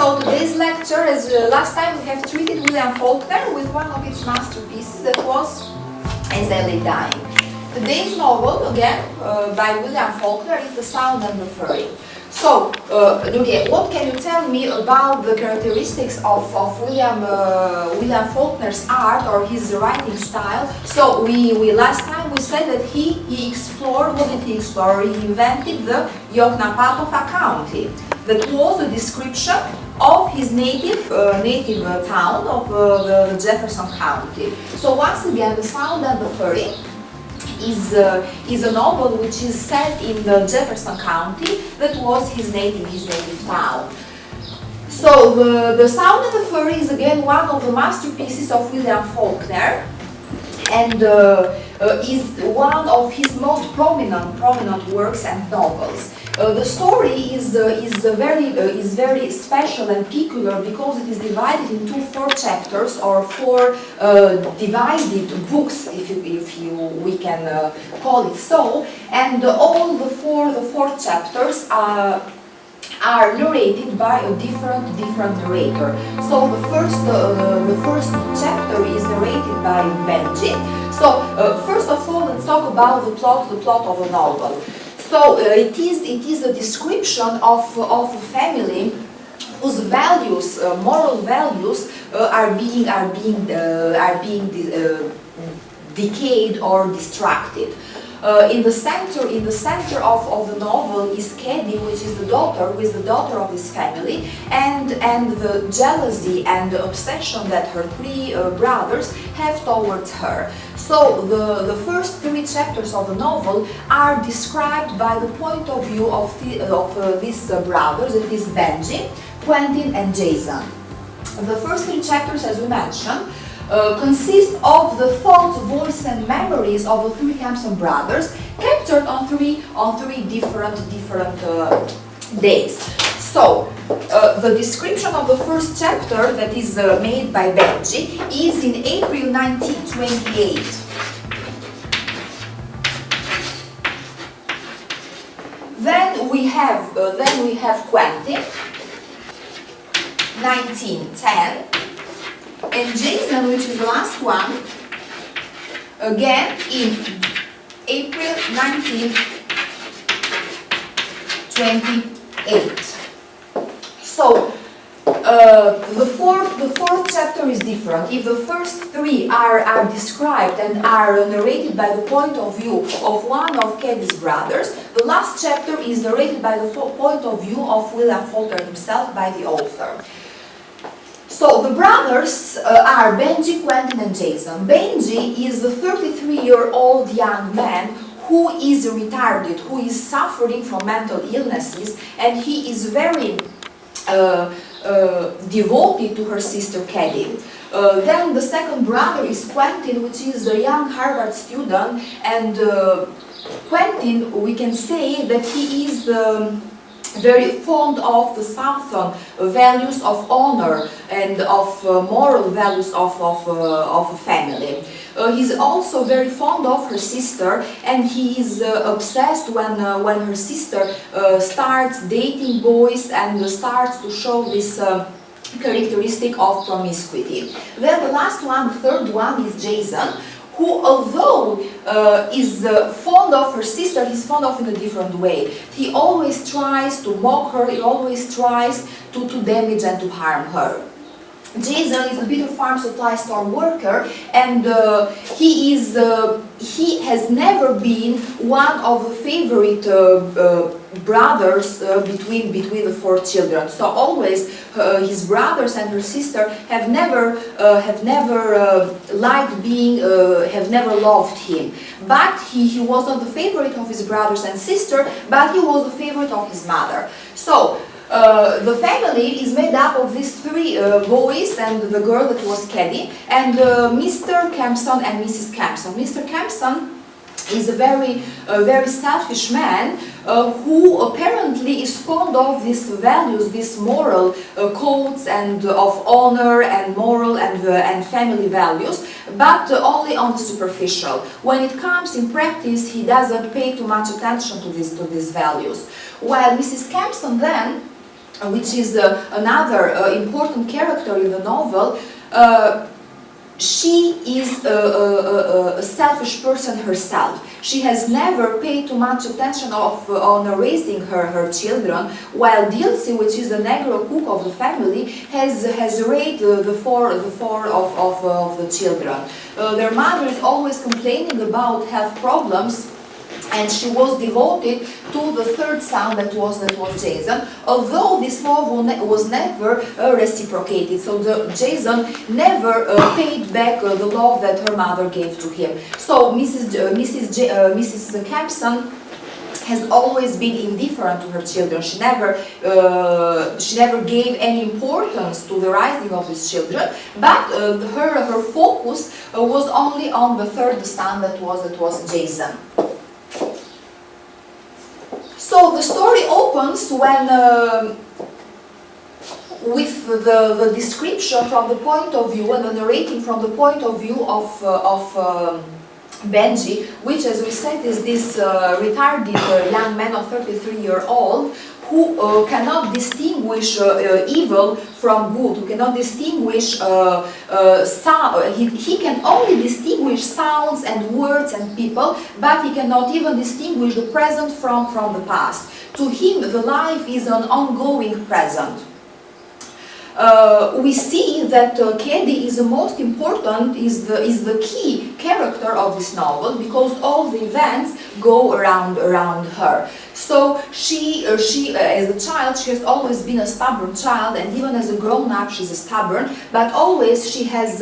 So today's lecture, as last time we have treated William Faulkner with one of its masterpieces that was As I Lay Dying. Today's novel, again, by William Faulkner, is The Sound and the Fury. So, okay, what can you tell me about the characteristics of William Faulkner's art or his writing style? So, last time we said that he explored, what did he explore? He invented the Yoknapatawka County. That was a description of his native town of the Jefferson County. So once again, The Sound and the Fury is a novel which is set in the Jefferson County that was his native town. So the Sound and the Fury is again one of the masterpieces of William Faulkner, and is one of his most prominent works and novels. The story is very special and peculiar because it is divided into 4 chapters or 4 divided books, if we can call it so, and all the four chapters are narrated by a different narrator. So the first chapter is narrated by Benji. So first of all, let's talk about the plot of the novel. So it is a description of a family whose values, moral values, are being decayed or distracted. In the center of the novel is Keddy, which is the daughter of this family, and the jealousy and the obsession that her 3 brothers have towards her. So the first 3 chapters of the novel are described by the point of view of these brothers. It is Benji, Quentin, and Jason. The first 3 chapters, as we mentioned, consist of the thoughts, voice, and memories of the 3 Hampson brothers, captured on three different days. So, the description of the first chapter that is made by Benji is in April 1928. Then we have Quentin, 1910. And Jason, which is the last one, again in April 1928. So the fourth chapter is different. If the first 3 are described and are narrated by the point of view of one of Keddy's brothers, the last chapter is narrated by the point of view of William Faulkner himself, by the author. So the brothers are Benji, Quentin, and Jason. Benji is the 33-year-old young man who is retarded, who is suffering from mental illnesses, and he is very devoted to her sister Keddy. Then the second brother is Quentin, which is a young Harvard student, and Quentin, we can say that he is very fond of the Southern values of honor and of moral values of a family. He's also very fond of her sister, and he is obsessed when her sister starts dating boys and starts to show this characteristic of promiscuity. Then the last one, the third one, is Jason, who, although is fond of her sister, he's fond of in a different way. He always tries to mock her, he always tries to damage and to harm her. Jason is a Bitter Farm Supply Store worker, and he has never been one of the favorite brothers between the 4 children. So always his brothers and her sister have never loved him. But he was not the favorite of his brothers and sister, but he was the favorite of his mother. So the family is made up of these 3 boys and the girl that was Keddy, and Mr. Kempson and Mrs. Kempson. Mr. Kempson is a very selfish man who apparently is fond of these values, these moral codes and of honor and moral and family values, but only on the superficial. When it comes in practice, he doesn't pay too much attention to these values. While Mrs. Kempson then which is another important character in the novel, she is a selfish person herself. She has never paid too much attention on raising her children, while Dilci, which is the Negro cook of the family, has raised the four of the children. Their mother is always complaining about health problems, and she was devoted to the third son that was Jason, although this love was never reciprocated. So Jason never paid back the love that her mother gave to him. So Mrs. Campson has always been indifferent to her children. She never gave any importance to the rising of these children, but her focus was only on the third son that was Jason. So the story opens when, with the description from the point of view and the narrating from the point of view of Benji, which, as we said, is this retarded young man of 33-year-old who cannot distinguish evil from good, who cannot distinguish sound. He can only distinguish sounds and words and people, but he cannot even distinguish the present from the past. To him, the life is an ongoing present. We see that Kedi is the most important, is the key character of this novel, because all the events go around her. So she as a child, she has always been a stubborn child, and even as a grown-up, she's stubborn. But always she has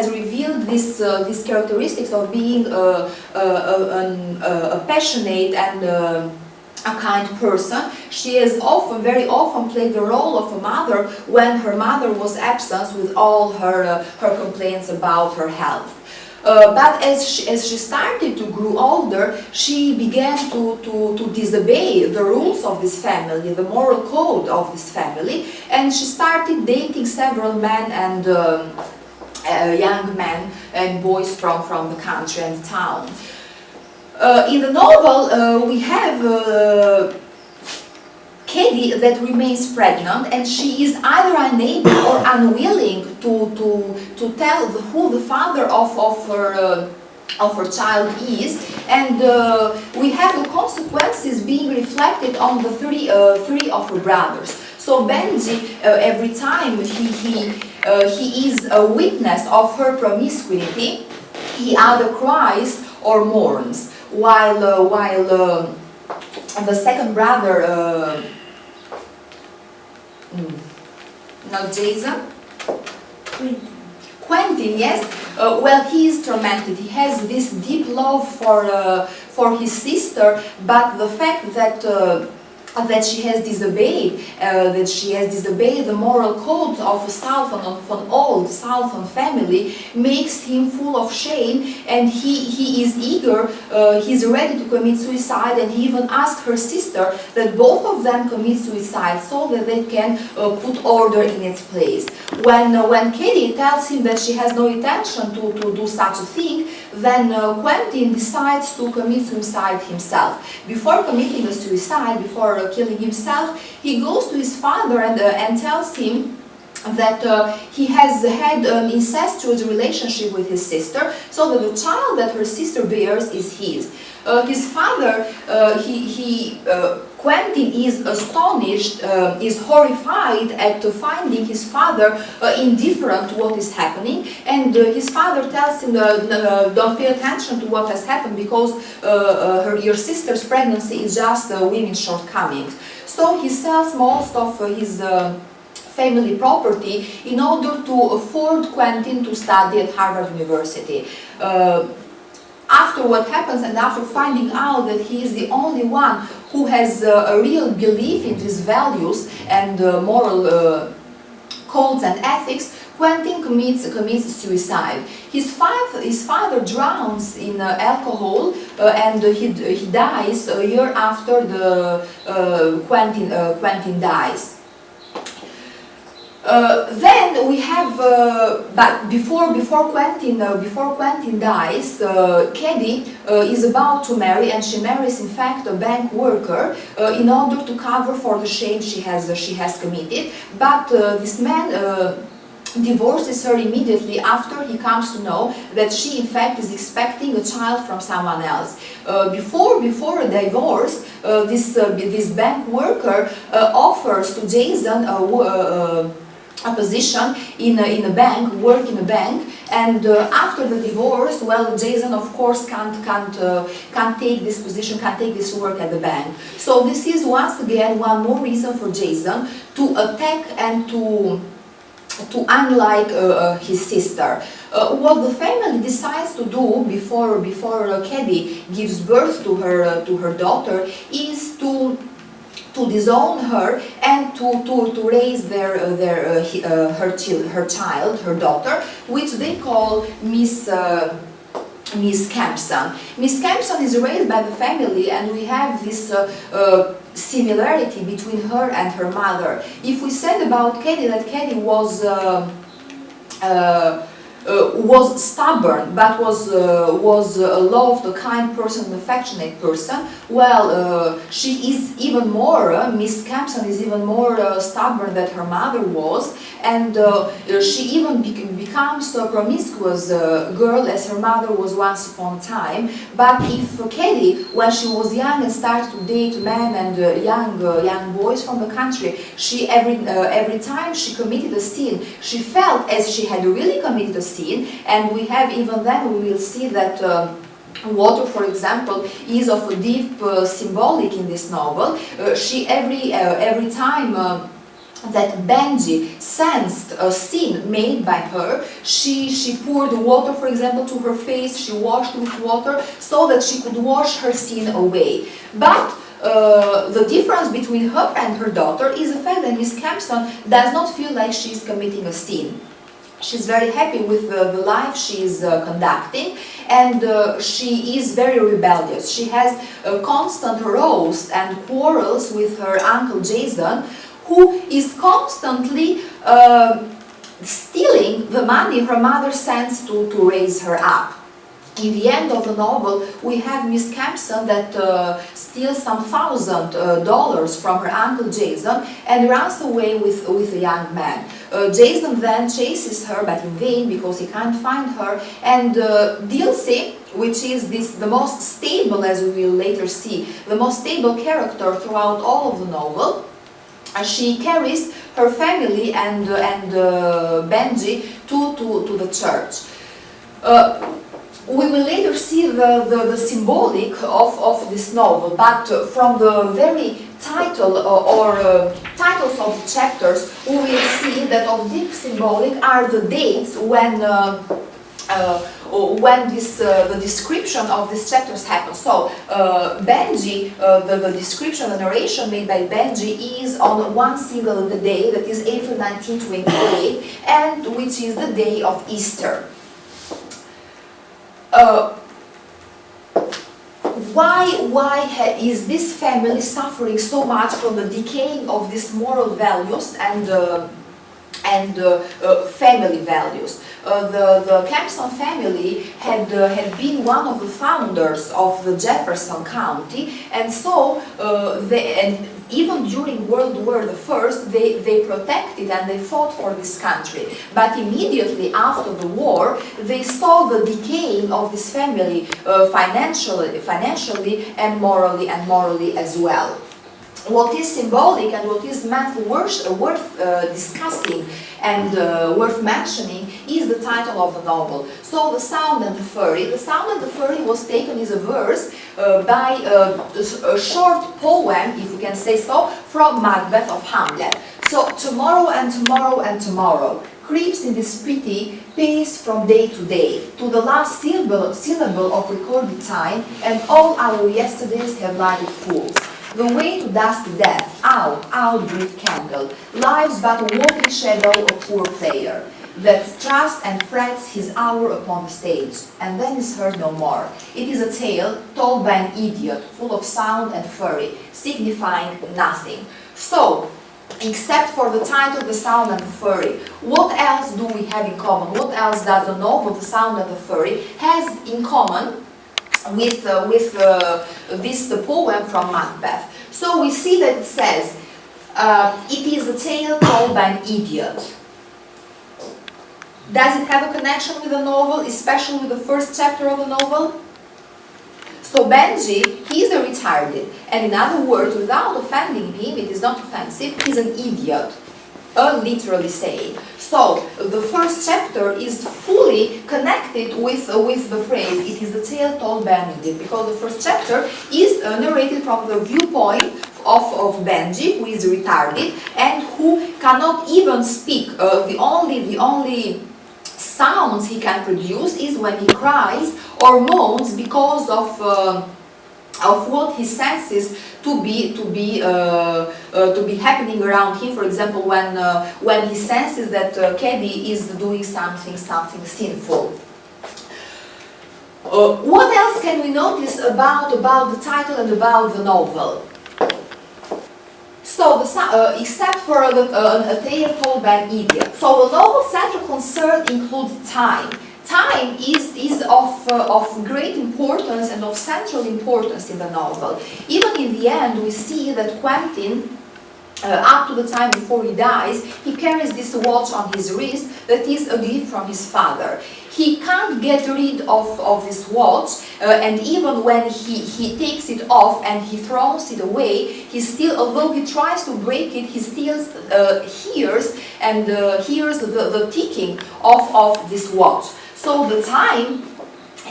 revealed these characteristics of being a passionate and a kind person. She has very often played the role of a mother when her mother was absent, with all her complaints about her health. But as she started to grow older, she began to disobey the rules of this family, the moral code of this family, and she started dating several men and young men and boys from the country and town. In the novel, we have Kedi that remains pregnant, and she is either unable or unwilling to tell who the father of her child is, and we have the consequences being reflected on the three of her brothers. So Benji, every time he is a witness of her promiscuity, he either cries or mourns, while the second brother, not Jason, Quentin, yes. Well, he is tormented. He has this deep love for his sister, but the fact that she has disobeyed the moral code of an old Southern family makes him full of shame, and he is eager, he's ready to commit suicide, and he even asked her sister that both of them commit suicide so that they can put order in its place. When Katie tells him that she has no intention to do such a thing, then Quentin decides to commit suicide himself. Before committing a suicide, before killing himself, he goes to his father and tells him that he has had an incestuous relationship with his sister, so that the child that her sister bears is his. His father, Quentin is astonished, is horrified at finding his father indifferent to what is happening, and his father tells him, don't pay attention to what has happened, because your sister's pregnancy is just women's shortcomings. So he sells most of his family property in order to afford Quentin to study at Harvard University. After what happens, and after finding out that he is the only one who has a real belief in his values and moral codes and ethics, Quentin commits suicide. His father drowns in alcohol, and he dies a year after Quentin dies. Then we have, but before Quentin dies, Keddy is about to marry, and she marries in fact a bank worker in order to cover for the shame she has committed. But this man divorces her immediately after he comes to know that she in fact is expecting a child from someone else. Before a divorce, this bank worker offers to Jason a position in a bank, work in a bank, and after the divorce, well, Jason of course can't take this position, can't take this work at the bank. So this is once again one more reason for Jason to attack and to unlike his sister. What the family decides to do before Keddy gives birth to her daughter is to disown her and to raise her child, her daughter, which they call Miss Kempson. Miss Kempson is raised by the family, and we have this similarity between her and her mother. If we said about Keddy that Keddy was stubborn, but was a loved, kind person, an affectionate person, well, she is even more, Miss Kempson is even more stubborn than her mother was, and she even becomes a promiscuous girl as her mother was once upon a time. But if Keddy, when she was young and started to date men and young boys from the country, she every time she committed a sin, she felt as she had really committed a sin, and we have even then we will see that water, for example, is of a deep symbolic in this novel. She every time that Benji sensed a sin made by her, she poured water, for example, to her face, she washed with water so that she could wash her sin away. But the difference between her and her daughter is the fact that Miss Kempson does not feel like she is committing a sin. She's very happy with the life she is conducting, and she is very rebellious. She has constant rows and quarrels with her uncle Jason, who is constantly stealing the money her mother sends to raise her up. In the end of the novel, we have Miss Kempson that steals some $1,000 from her uncle Jason and runs away with a young man. Jason then chases her, but in vain because he can't find her, and Dilsey, which is the most stable, as we will later see, the most stable character throughout all of the novel, she carries her family and Benji to the church. We will later see the symbolic of this novel, but from the very title or titles of the chapters, we will see that of deep symbolic are the dates when the description of these chapters happen. So Benji, the description, the narration made by Benji is on one single day, that is April 1928, and which is the day of Easter. Why is this family suffering so much from the decaying of these moral values and family values? The Kempson family had been one of the founders of the Jefferson County, and so even during World War I, they protected and they fought for this country. But immediately after the war, they saw the decaying of this family financially and morally as well. What is symbolic and what is worth discussing and worth mentioning is the title of the novel. So, The Sound and the Fury. The Sound and the Fury was taken as a verse by a short poem, if you can say so, from Macbeth of Hamlet. So, tomorrow and tomorrow and tomorrow creeps in this pretty pace from day to day, to the last syllable of recorded time, and all our yesterdays have lighted fools. The way to dusty death, out, brief candle, life's but a walking shadow, a poor player, that trusts and frets his hour upon the stage, and then is heard no more. It is a tale told by an idiot, full of sound and fury, signifying nothing. So, except for the title, The Sound and the Fury. What else do we have in common? What else does the novel, The Sound and the Fury, has in common with this poem from Macbeth? So we see that it says, it is a tale told by an idiot. Does it have a connection with the novel, especially with the first chapter of the novel? So Benji, he is a retarded, and in other words, without offending him, it is not offensive, he's an idiot, literally saying. So the first chapter is fully connected with the phrase, it is the tale told by an idiot, because the first chapter is narrated from the viewpoint of Benji, who is retarded and who cannot even speak. The only sounds he can produce is when he cries or moans because of what he senses to be happening around him. For example, when he senses that Caddy is doing something sinful. What else can we notice about the title and about the novel? So, except for a tale told by an idiot. So, the novel's central concern includes time. Time is of great importance and of central importance in the novel. Even in the end, we see that Quentin, up to the time before he dies, he carries this watch on his wrist that is a gift from his father. He can't get rid of this watch, and even when he takes it off and he throws it away, he still, although he tries to break it, he still hears the ticking of this watch. So the time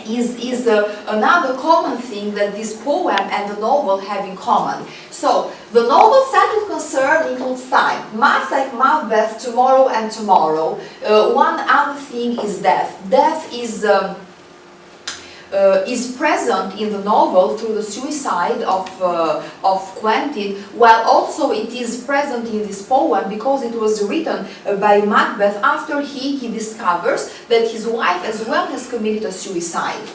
is another common thing that this poem and the novel have in common. So the novel's central concern includes time, much like Macbeth, tomorrow and tomorrow. One other thing is death. Death is present in the novel through the suicide of Quentin, while also it is present in this poem because it was written by Macbeth after he discovers that his wife as well has committed a suicide.